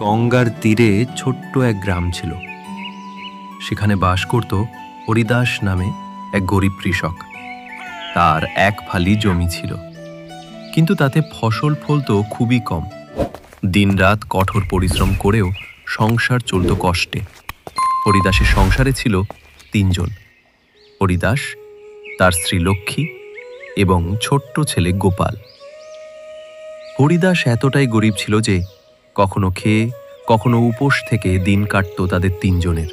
গঙ্গার তীরে ছোট্ট এক গ্রাম ছিল। সেখানে বাস করত হরিদাস নামে এক গরিব কৃষক। তার এক ফালি জমি ছিল, কিন্তু তাতে ফসল ফলত খুবই কম। দিনরাত কঠোর পরিশ্রম করেও সংসার চলত কষ্টে। হরিদাসের সংসারে ছিল ৩ জন: হরিদাস, তার স্ত্রী লক্ষ্মী এবং ছোট্ট ছেলে গোপাল। হরিদাস এতটাই গরিব ছিল যে কখনো খেয়ে কখনো উপোস থেকে দিন কাটত তাদের ৩ জনের।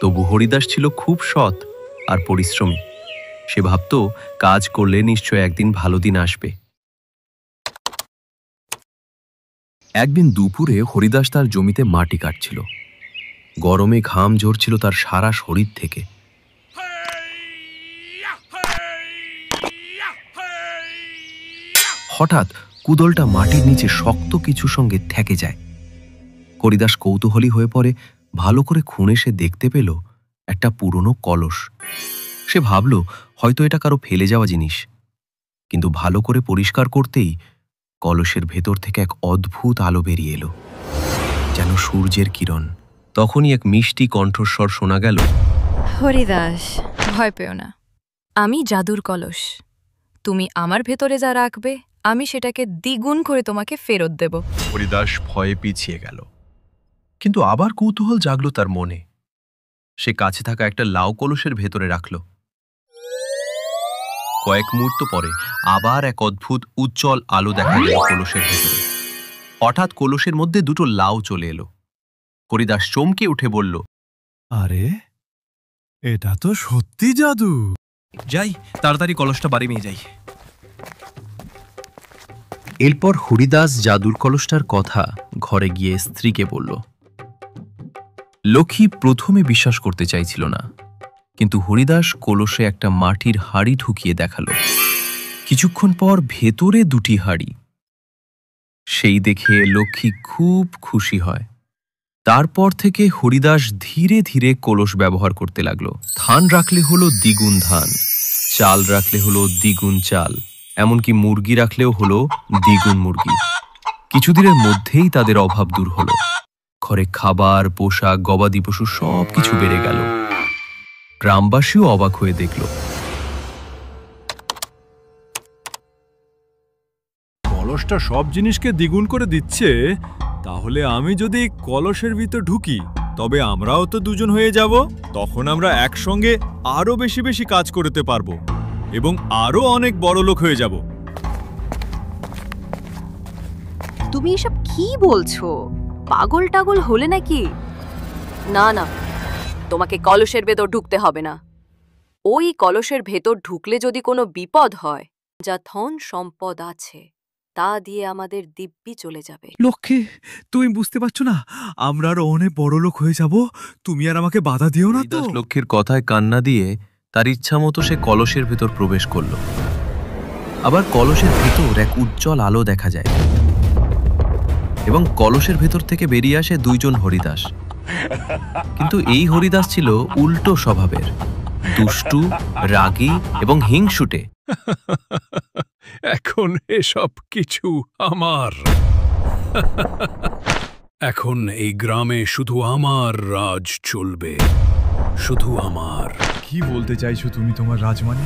তবু হরিদাস ছিল খুব সৎ আর পরিশ্রমী। সে ভাবত কাজ করলে নিশ্চয় একদিন ভালো দিন আসবে। একদিন দুপুরে হরিদাস তার জমিতে মাটি কাটছিল। গরমে ঘাম ঝরছিল তার সারা শরীর থেকে। হঠাৎ কুদলটা মাটির নিচে শক্ত কিছু সঙ্গে ঠেকে যায়। হরিদাস কৌতূহলী হয়ে পড়ে। ভালো করে খুঁড়ে সে দেখতে পেল একটা পুরনো কলস। সে ভাবল হয়তো এটা কারো ফেলে যাওয়া জিনিস, কিন্তু ভালো করে পরিষ্কার করতেই কলসের ভেতর থেকে এক অদ্ভুত আলো বেরিয়ে এলো, যেন সূর্যের কিরণ। তখনই এক মিষ্টি কণ্ঠস্বর শোনা গেল, হরিদাস, ভয় পেও না, আমি জাদুর কলস। তুমি আমার ভেতরে যা রাখবে আমি সেটাকে দ্বিগুণ করে তোমাকে ফেরত দেব। হরিদাস ভয়ে পিছিয়ে গেল, কিন্তু আবার কৌতূহল জাগল তার মনে। সে কাছে থাকা একটা লাউ কলসের ভেতরে রাখল। কয়েক মুহূর্ত পরে আবার এক অদ্ভুত উজ্জ্বল আলো দেখা গেল কলসের ভেতরে। হঠাৎ কলসের মধ্যে 2টো লাউ চলে এলো। হরিদাস চমকে উঠে বলল, আরে, এটা তো সত্যি জাদু। যাই, তাড়াতাড়ি কলসটা বাড়ি নিয়ে যাই। এরপর হরিদাস জাদুর কলসটার কথা ঘরে গিয়ে স্ত্রীকে বলল। লক্ষ্মী প্রথমে বিশ্বাস করতে চাইছিল না, কিন্তু হরিদাস কলসে একটা মাটির হাঁড়ি ঢুকিয়ে দেখালো। কিছুক্ষণ পর ভেতরে 2টি হাঁড়ি। সেই দেখে লক্ষ্মী খুব খুশি হয়। তারপর থেকে হরিদাস ধীরে ধীরে কলস ব্যবহার করতে লাগলো। ধান রাখলে হলো দ্বিগুণ ধান, চাল রাখলে হলো দ্বিগুণ চাল, এমনকি মুরগি রাখলেও হলো দ্বিগুণ মুরগি। কিছুদিনের মধ্যেই তাদের অভাব দূর হলো। ঘরে খাবার, পোশাক, গবাদি পশু সবকিছু বেড়ে গেল। গ্রামবাসীও অবাক হয়ে দেখল। কলসটা সব জিনিসকে দ্বিগুণ করে দিচ্ছে, তাহলে আমি যদি কলসের ভিতর ঢুকি তবে আমরাও তো 2 জন হয়ে যাব। তখন আমরা একসঙ্গে আরো বেশি বেশি কাজ করতে পারবো এবং আরো অনেক বড় লোক হয়ে যাব। তুমি এসব কি বলছো? পাগল টাগল হলে নাকি? না না, তোমাকে কলসের ভেতর ঢুকতে হবে না। ওই কলসের ভেতর ঢুকলে যদি কোনো বিপদ হয়, যা ধন সম্পদ আছে তা দিয়ে আমাদের দিব্যি চলে যাবে। লক্ষ্মী, তুমি বুঝতে পারছো না, আমরা আরো অনেক বড় লোক হয়ে যাব। তুমি আর আমাকে বাধা দিও না তো। হরিদাস লক্ষ্মীর কথায় কান্না দিয়ে তার ইচ্ছা মতো সে কলসের ভেতর প্রবেশ করল। আবার কলসের ভেতর এক উজ্জ্বল আলো দেখা যায় এবং কলসের ভেতর থেকে বেরিয়ে আসে 2 জন হরিদাস। কিন্তু এই হরিদাস ছিল উল্টো স্বভাবের, দুষ্টু, রাগী এবং হিংসুটে। এখন এসব কিছু আমার। এখন এই গ্রামে শুধু আমার রাজ চলবে, শুধু আমার। কি বলতে চাইছো তুমি তোমার রাজমানি?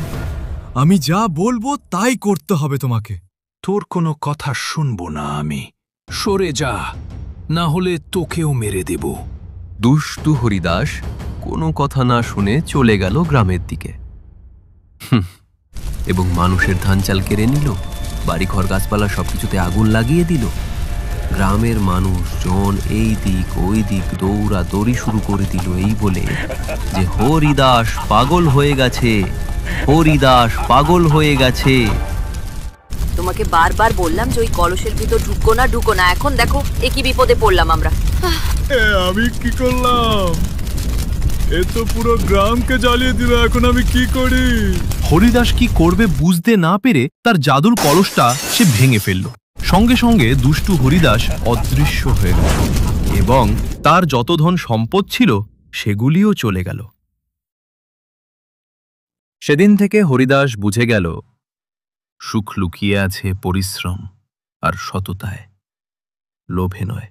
আমি যা বলবো তাই করতে হবে তোমাকে। তোর কোনো কথা শুনবো না আমি। সরে যা, না হলে তোকেও মেরে দেব। দুষ্টু হরিদাস কোনো কথা না শুনে চলে গেল গ্রামের দিকে এবং মানুষের ধান চাল কেড়ে নিল, বাড়িঘর গাছপালা সবকিছুতে আগুন লাগিয়ে দিল। গ্রামের মানুষজন এই দিক ওই দিক দৌড়াদৌড়ি শুরু করে দিল এই বলে যে হরিদাস পাগল হয়ে গেছে, হরিদাস পাগল হয়ে গেছে। তোমাকে বারবার বললাম যে ওই কলসের ভিতর ঢুকো না। এখন দেখো একই বিপদে পড়লাম আমরা। আমি কি করলাম? এ তো পুরো গ্রামকে জ্বালিয়ে দিল। এখন আমি কি করি? হরিদাস কি করবে বুঝতে না পেরে তার জাদুর কলসটা সে ভেঙে ফেলল। সঙ্গে সঙ্গে দুষ্টু হরিদাস অদৃশ্য হয়ে গেল এবং তার যত ধন সম্পদ ছিল সেগুলিও চলে গেল। সেদিন থেকে হরিদাস বুঝে গেল সুখ লুকিয়ে আছে পরিশ্রম আর সততায়, লোভে নয়।